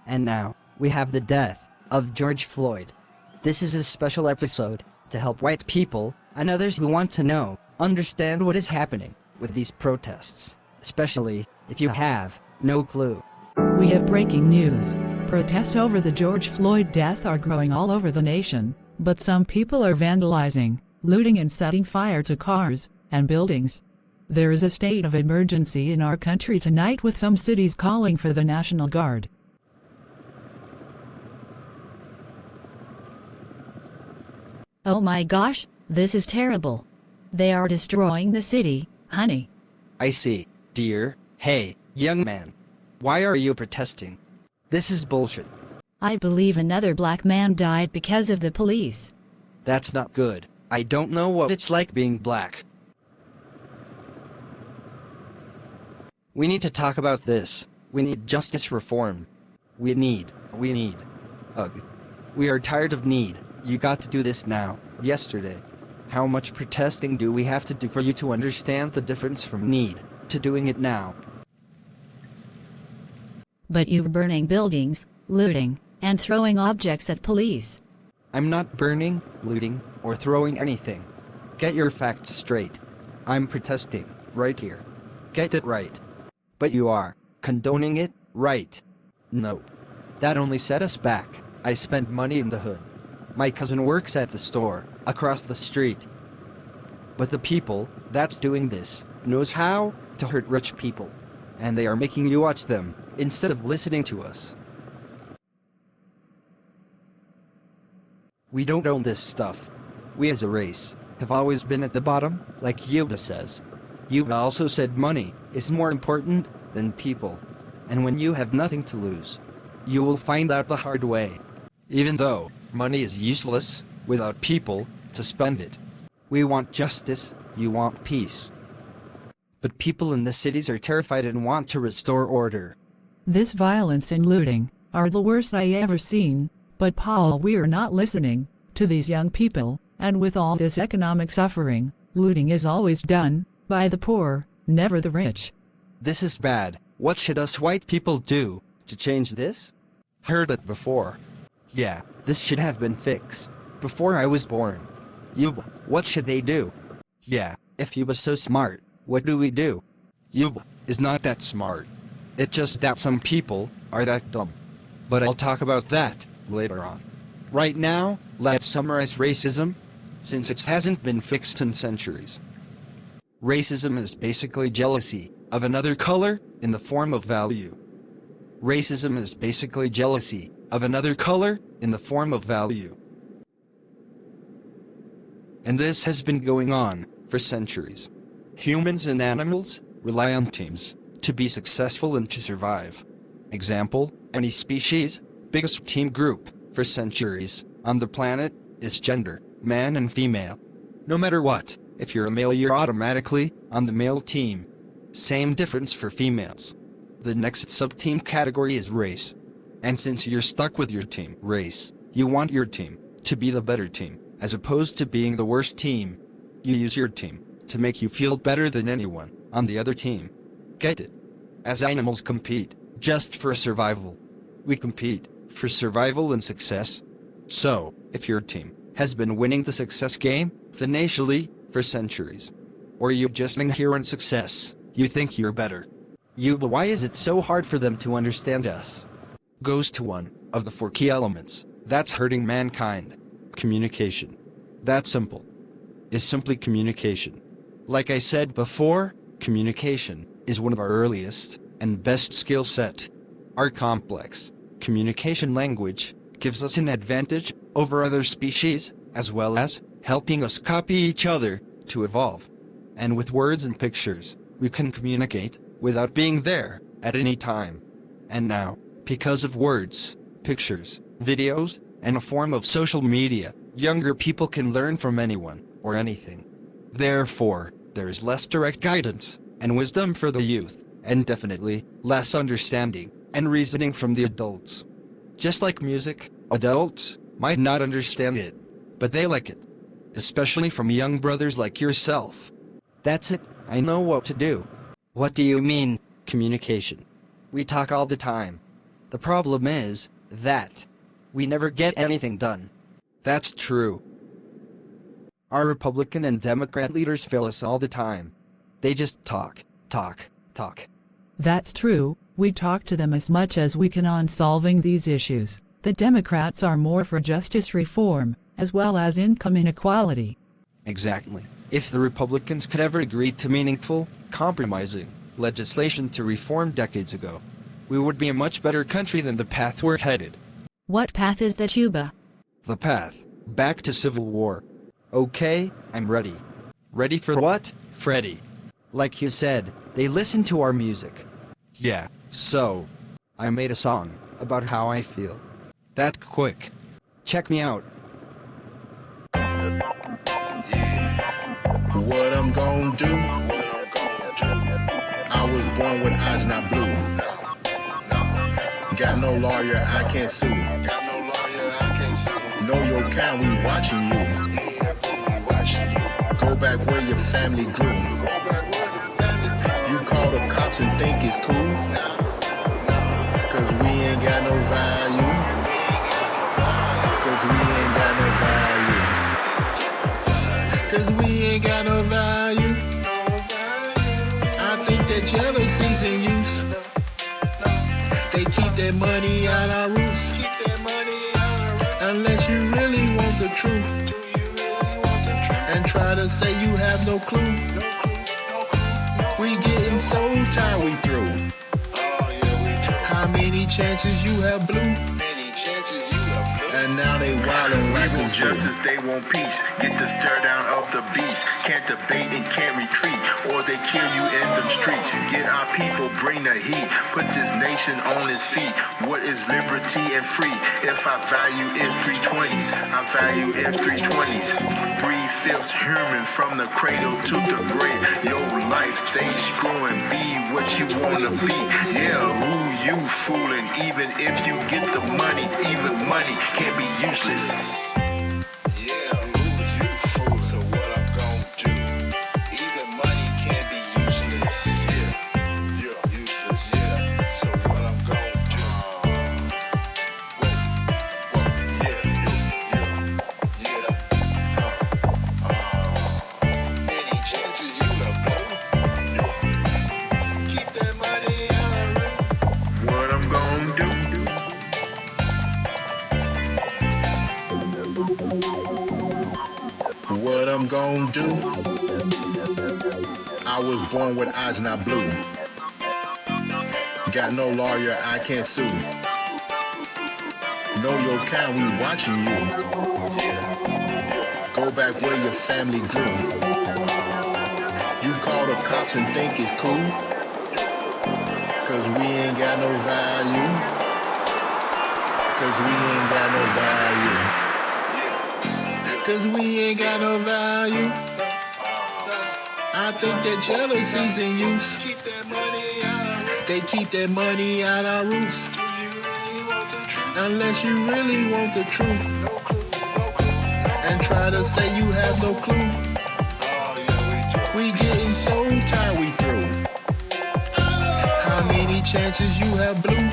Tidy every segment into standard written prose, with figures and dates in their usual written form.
And now, we have the death of George Floyd. This is a special episode to help white people and others who want to know, understand what is happening with these protests, especially if you have no clue. We have breaking news. Protests over the George Floyd death are growing all over the nation, but some people are vandalizing, looting and setting fire to cars and buildings. There is a state of emergency in our country tonight, with some cities calling for the National Guard. Oh my gosh, this is terrible. They are destroying the city, honey. I see, dear. Hey, young man. Why are you protesting? This is bullshit. I believe another black man died because of the police. That's not good. I don't know what it's like being black. We need to talk about this. We need justice reform. We need. Ugh. We are tired of need. You got to do this now, yesterday. How much protesting do we have to do for you to understand the difference from need to doing it now? But you're burning buildings, looting, and throwing objects at police. I'm not burning, looting, or throwing anything. Get your facts straight. I'm protesting, right here. Get it right. But you are condoning it, right? No. That only set us back. I spent money in the hood. My cousin works at the store, across the street. But the people that's doing this knows how to hurt rich people. And they are making you watch them, instead of listening to us. We don't own this stuff. We as a race have always been at the bottom, like Yuba says. Yuba also said money is more important than people. And when you have nothing to lose, you will find out the hard way. Even though money is useless without people to spend it. We want justice, you want peace. But people in the cities are terrified and want to restore order. This violence and looting are the worst I ever seen. But Paul, we are not listening to these young people, and with all this economic suffering, looting is always done by the poor, never the rich. This is bad. What should us white people do to change this? Heard it before. Yeah, this should have been fixed before I was born. Yuba, what should they do? Yeah, if Yuba's so smart, what do we do? Yuba is not that smart. It's just that some people are that dumb. But I'll talk about that later on. Right now, let's summarize racism, since it hasn't been fixed in centuries. Racism is basically jealousy of another color in the form of value. Racism is basically jealousy of another color in the form of value. And this has been going on for centuries. Humans and animals rely on teams to be successful and to survive. Example, any species' biggest team group for centuries on the planet is gender, man and female. No matter what, if you're a male, you're automatically on the male team. Same difference for females. The next sub-team category is race. And since you're stuck with your team race, you want your team to be the better team, as opposed to being the worst team. You use your team to make you feel better than anyone on the other team. Get it? As animals compete just for survival. We compete for survival and success. So, if your team has been winning the success game financially for centuries, or you just inherent success, you think you're better. But why is it so hard for them to understand us? Goes to one of the 4 key elements that's hurting mankind. Communication. That simple. Is simply communication. Like I said before, communication is one of our earliest and best skill set. Our complex communication language gives us an advantage over other species, as well as helping us copy each other to evolve. And with words and pictures, we can communicate without being there at any time. And now, because of words, pictures, videos, and a form of social media, younger people can learn from anyone or anything. Therefore, there is less direct guidance and wisdom for the youth, and definitely less understanding and reasoning from the adults. Just like music, adults might not understand it, but they like it. Especially from young brothers like yourself. That's it, I know what to do. What do you mean, communication? We talk all the time. The problem is that we never get anything done. That's true. Our Republican and Democrat leaders fail us all the time. They just talk. That's true, we talk to them as much as we can on solving these issues. The Democrats are more for justice reform, as well as income inequality. Exactly. If the Republicans could ever agree to meaningful, compromising legislation to reform decades ago, we would be a much better country than the path we're headed. What path is that, Yuba? The path back to civil war. Okay, I'm ready. Ready for what, Freddy? Like you said, they listen to our music. Yeah, so I made a song about how I feel. That quick. Check me out. What I'm gonna do? I was born with eyes not blue. Got no lawyer, I can't sue. Know your kind, we watching you. Go back where your family grew. You call the cops and think it's cool. Cause we ain't got no value. Cause we ain't got no value. Cause we ain't got no value. I think that jealousy's in use. They keep their money out our roots. Unless you really want the truth. And try to say you have no clue. We getting so tired, we through. How many chances you have blew? And now they wildin' like Want justice, they want peace. Get the stare down of the beast. Can't debate and can't retreat, or they kill you in the streets. Get our people, bring the heat. Put this nation on its feet. What is liberty and free? If our value is 320s, our value is 320s. 3/5 human from the cradle to the grave. Your life, they screwing. Be what you wanna be. Yeah, who you fooling? Even if you get the money, even money can't be useless. Yeah, who you fool? So what I'm gonna do? Even money can't be useless. Yeah, useless. Yeah. So what I'm gonna do? Any chances you have blown? Keep that money out. What I'm gonna do? What I'm gonna do? I was born with eyes not blue. Got no lawyer, I can't sue. Know your kind, we watching you. Go back where your family grew. You call the cops and think it's cool. Cause we ain't got no value. Cause we ain't got no value. Cause we ain't got no value. I think that jealousy's in use. They keep their money out our roots. Unless you really want the truth. And try to say you have no clue. We getting so tired, we through. How many chances you have blew?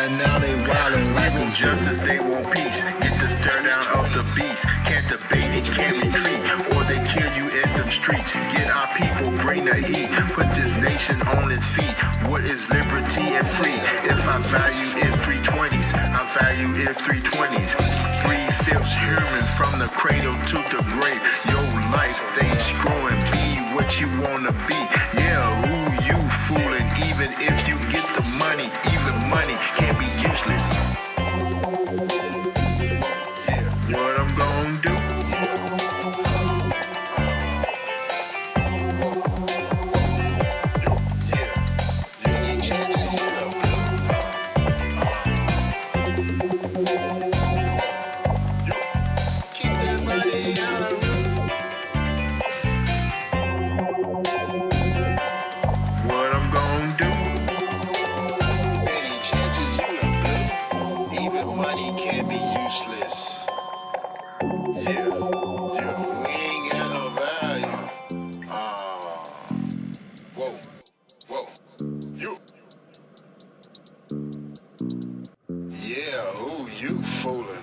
And now they wildin' like Want justice, they want peace. Get the stare down of the beast. Can't debate and can't retreat, or they kill you in the streets. Get our people, bring the heat. Put this nation on its feet. What is liberty and free? If our value is 320s, our value is 320s. 3/5 human from the cradle to the grave. Your life, they screwing. Be what you wanna be. Yeah, who you fooling? Even if you get the money, even money can't be useless. What I'm gonna do? any chances you have keep that money out. What I'm gonna do? fooling.